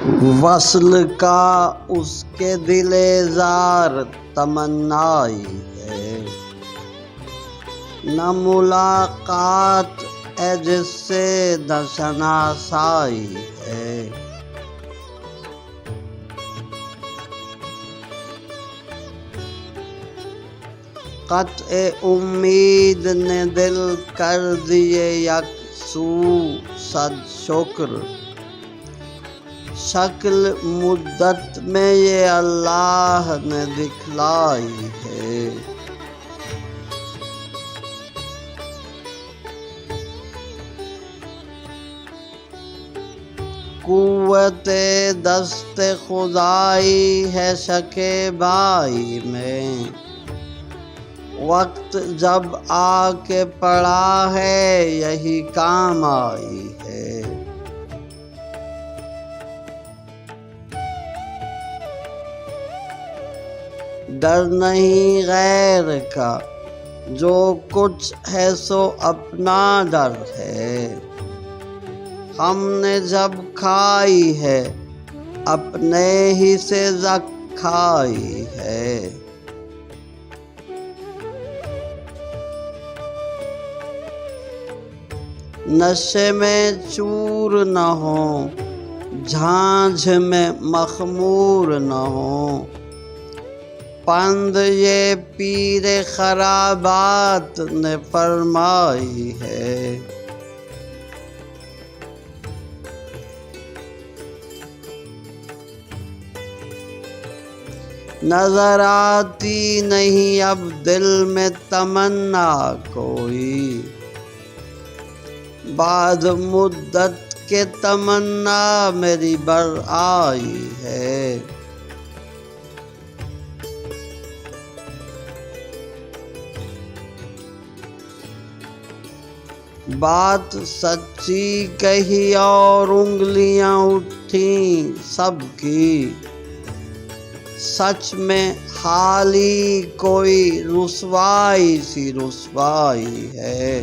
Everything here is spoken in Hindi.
वस्ल का उसके दिले जार तमन्नाई है, न मुलाकात है जिससे न शनासाई है। क़त्ए उम्मीद ने दिल कर दिए यकसू सद शुक्र, शक्ल मुद्दत में ये अल्लाह ने दिखलाई है। कुव्वते दस्ते खुदाई है शके बाई में, वक्त जब आके पड़ा है यही काम आई है। डर नहीं गैर का, जो कुछ है सो अपना डर है। हमने जब खाई है अपने ही से जक खाई है। नशे में चूर न हो, झांझ में मखमूर न हो, पंद ये पीरे खराबात ने फरमाई है। नजर आती नहीं अब दिल में तमन्ना कोई, बाद मुद्दत के तमन्ना मेरी बर आई है। बात सच्ची कही और उंगलियां उठी सबकी, सच में हाली कोई रुसवाई सी रुसवाई है।